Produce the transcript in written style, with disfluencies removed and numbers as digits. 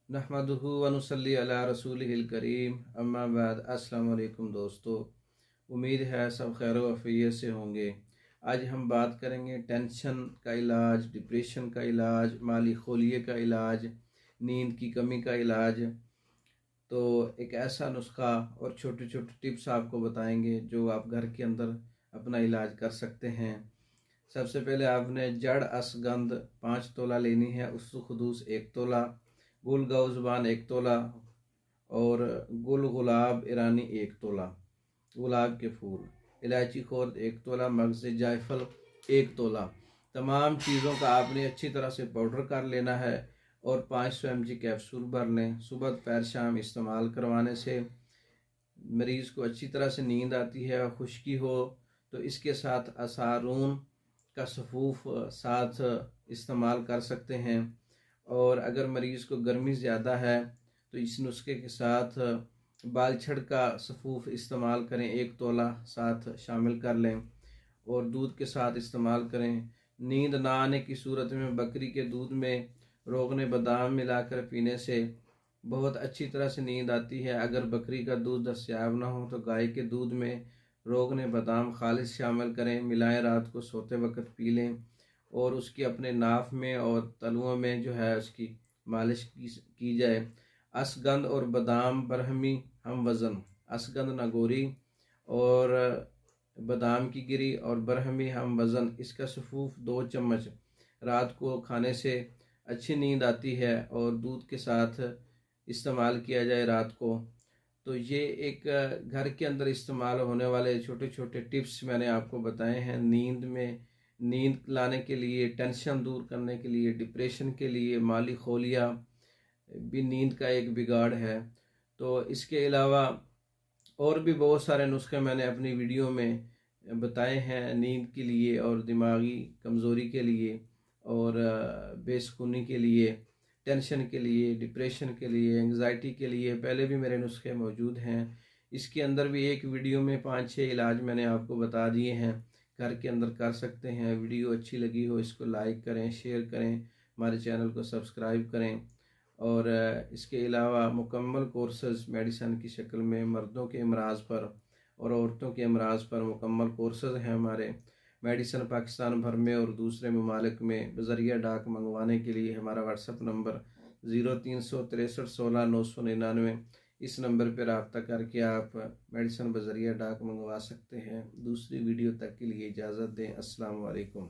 नहमदुहु व नुसल्ली अला रसूलिहिल करीम, अम्मा बाद। अस्सलाम वालेकुम दोस्तों, उम्मीद है सब खैर वफ़ियत से होंगे। आज हम बात करेंगे टेंशन का इलाज, डिप्रेशन का इलाज, माली खोलिए का इलाज, नींद की कमी का इलाज। तो एक ऐसा नुस्खा और छोटे छोटे टिप्स आपको बताएंगे जो आप घर के अंदर अपना इलाज कर सकते हैं। सबसे पहले आपने जड़ असगंध 5 तोला लेनी है, उससे खदूस 1 तोला, गुल गौज़बान 1 तोला और गुल गुलाब ईरानी 1 तोला, गुलाब के फूल, इलायची खोर्द 1 तोला, मगज़ जायफल 1 तोला। तमाम चीज़ों का आपने अच्छी तरह से पाउडर कर लेना है और 500 mg कैप्सूल भर लें। सुबह दोपहर शाम इस्तेमाल करवाने से मरीज़ को अच्छी तरह से नींद आती है। और खुश्की हो तो इसके साथ असारून का सफ़ूफ साथ इस्तेमाल कर सकते हैं। और अगर मरीज़ को गर्मी ज़्यादा है तो इस नुस्खे के साथ बालछड़ का सफ़ूफ इस्तेमाल करें, 1 तोला साथ शामिल कर लें और दूध के साथ इस्तेमाल करें। नींद ना आने की सूरत में बकरी के दूध में रोगन बादाम मिलाकर पीने से बहुत अच्छी तरह से नींद आती है। अगर बकरी का दूध दस्तयाब ना हो तो गाय के दूध में रोगन बादाम खालिश शामिल करें, मिलाएं, रात को सोते वक्त पी लें और उसकी अपने नाफ में और तलुओं में जो है उसकी मालिश की जाए। असगंध और बादाम बरहमी हम वज़न, असगंध नगोरी और बादाम की गिरी और बरहमी हम वज़न, इसका सफ़ूफ 2 चम्मच रात को खाने से अच्छी नींद आती है और दूध के साथ इस्तेमाल किया जाए रात को। तो ये एक घर के अंदर इस्तेमाल होने वाले छोटे छोटे टिप्स मैंने आपको बताए हैं। नींद लाने के लिए, टेंशन दूर करने के लिए, डिप्रेशन के लिए, माली खोलिया भी नींद का एक बिगाड़ है। तो इसके अलावा और भी बहुत सारे नुस्खे मैंने अपनी वीडियो में बताए हैं नींद के लिए और दिमागी कमज़ोरी के लिए और बेसुकूनी के लिए, टेंशन के लिए, डिप्रेशन के लिए, एंग्जाइटी के लिए। पहले भी मेरे नुस्खे मौजूद हैं। इसके अंदर भी एक वीडियो में 5-6 इलाज मैंने आपको बता दिए हैं, घर के अंदर कर सकते हैं। वीडियो अच्छी लगी हो इसको लाइक करें, शेयर करें, हमारे चैनल को सब्सक्राइब करें। और इसके अलावा मुकम्मल कोर्सेज़ मेडिसन की शक्ल में मर्दों के अमराज़ पर और औरतों के अमराज़ पर मुकम्मल कोर्सेज़ हैं हमारे। मेडिसन पाकिस्तान भर में और दूसरे ममालिक में बज़रिया डाक मंगवाने के लिए हमारा व्हाट्सअप नंबर 0363 16 999, इस नंबर पर रब्ता करके आप मेडिसन बज़रिया डाक मंगवा सकते हैं। दूसरी वीडियो तक के लिए इजाज़त दें। अस्सलाम वालेकुम।